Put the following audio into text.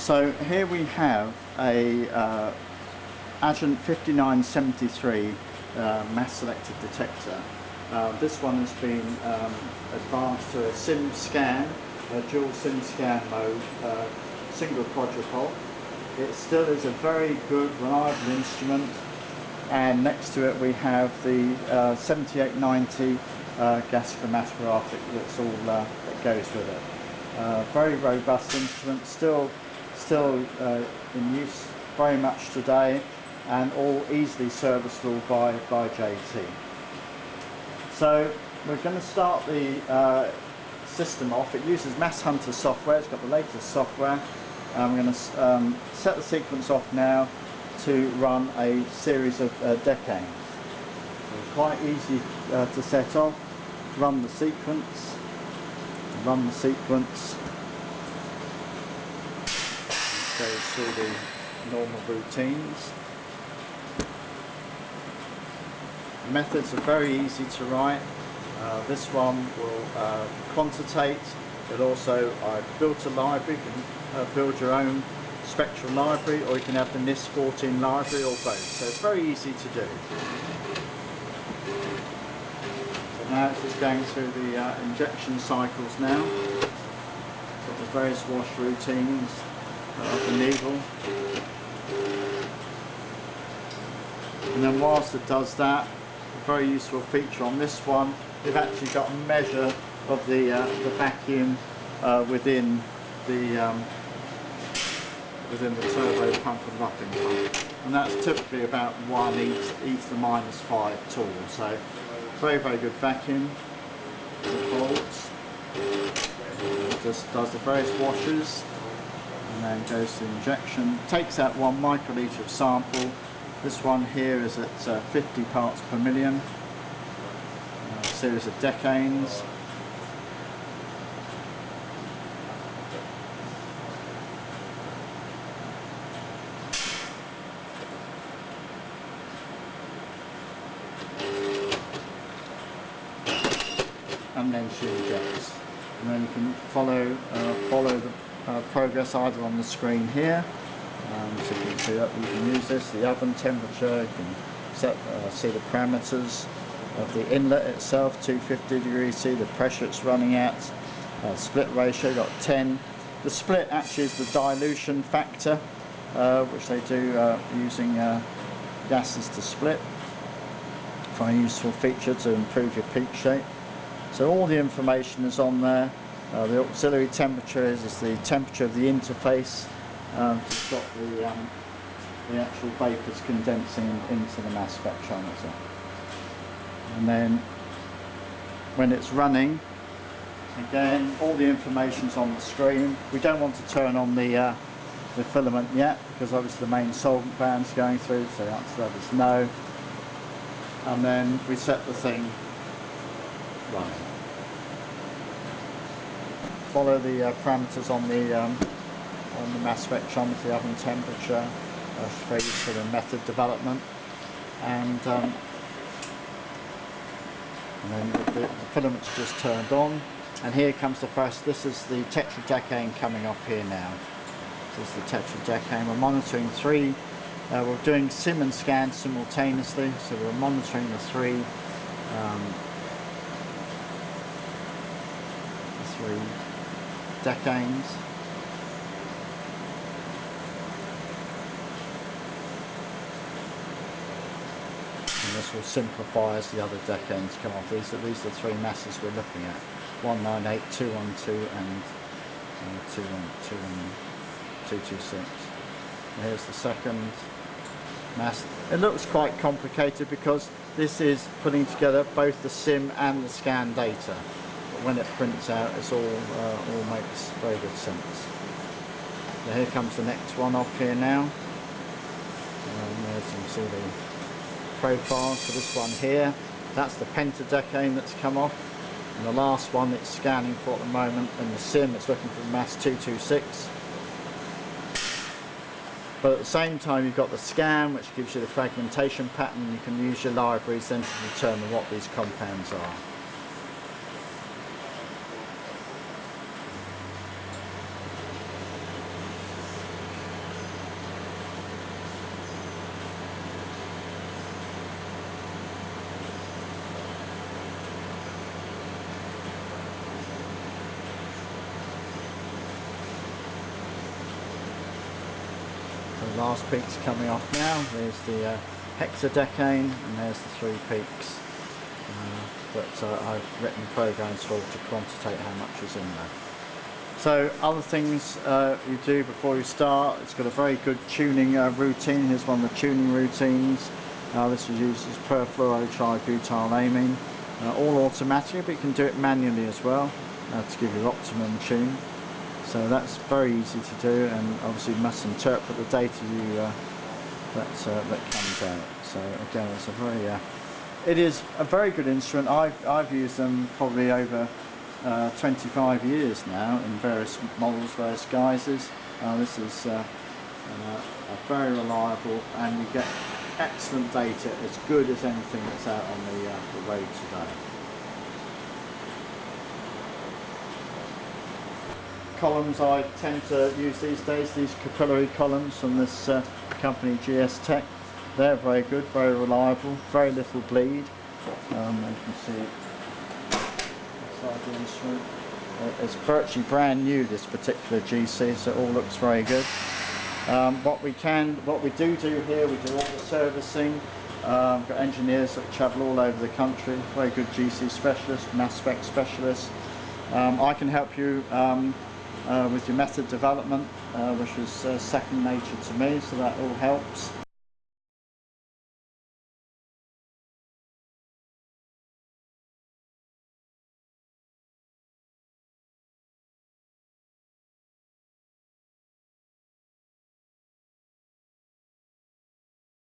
So here we have a Agilent 5973 mass selective detector. This one has been advanced to a SIM scan, a dual SIM scan mode, single quadrupole. It still is a very good, reliable instrument, and next to it we have the 7890 gas chromatograph that's all that goes with it. Very robust instrument, still in use very much today, and all easily serviceable by JT. So we're going to start the system off. It uses Mass Hunter software. It's got the latest software. I'm going to set the sequence off now to run a series of decanes. So it's quite easy to set off. Run the sequence. Run the sequence. It goes through the normal routines. The methods are very easy to write. This one will quantitate, but also I've built a library. You can build your own spectral library, or you can have the NIST 14 library, or both. So it's very easy to do. So now it's just going through the injection cycles now. Got the various wash routines of the needle. And then whilst it does that, a very useful feature on this one, we've actually got a measure of the vacuum within the turbo pump and lupping pump, and that's typically about 1 e to the -5 tool. So very good vacuum. It holds. It just does the various washes and then goes to injection. Takes out 1 microliter of sample. This one here is at 50 parts per million. Series of decanes. And then she injects. And then you can follow the progress either on the screen here. So you can see that you can use this, the oven temperature, you can set, see the parameters of the inlet itself, 250 degrees C, the pressure it's running at, split ratio, got 10. The split actually is the dilution factor, which they do using gases to split. Quite a useful feature to improve your peak shape. So all the information is on there. The auxiliary temperature is the temperature of the interface to stop the actual vapours condensing into the mass spectrometer. And then when it's running, again, all the information's on the screen. We don't want to turn on the filament yet, because obviously the main solvent band's going through, so the answer to that is no. And then we set the thing running. Follow the parameters on the mass spectrometry, oven temperature, very useful in method development, and then the filament's just turned on, and here comes the first. This is the tetradecane coming off here now. This is the tetradecane. We're monitoring 3. We're doing SIM and scan simultaneously, so we're monitoring the 3 decanes. And this will simplify as the other decanes come off. These are the 3 masses we're looking at: 198, 212, and 226. And here's the second mass. It looks quite complicated because this is putting together both the SIM and the scan data. But when it prints out, it's all makes very good sense. So here comes the next one off here now. There's you can see the profiles for this one here. That's the pentadecane that's come off, and the last one it's scanning for at the moment in the SIM, it's looking for mass 226. But at the same time you've got the scan, which gives you the fragmentation pattern. You can use your libraries then to determine what these compounds are. The last peak's coming off now. There's the hexadecane, and there's the 3 peaks that I've written programs for to quantitate how much is in there. So other things you do before you start, it's got a very good tuning routine. Here's one of the tuning routines. This uses perfluorotributylene, all automatically, but you can do it manually as well to give you optimum tune. So that's very easy to do, and obviously you must interpret the data that comes out. So again, it's it is a very good instrument. I've used them probably over 25 years now in various models, various guises. This is a very reliable, and you get excellent data, as good as anything that's out on the road today. Columns I tend to use these days, these capillary columns from this company GS Tech. They're very good, very reliable, very little bleed. You can see inside the instrument. It's virtually brand new, this particular GC, so it all looks very good. What we do here, we do all the servicing. We've got engineers that travel all over the country, very good GC specialists, mass spec specialists. I can help you with your method development, which is second nature to me, so that all helps.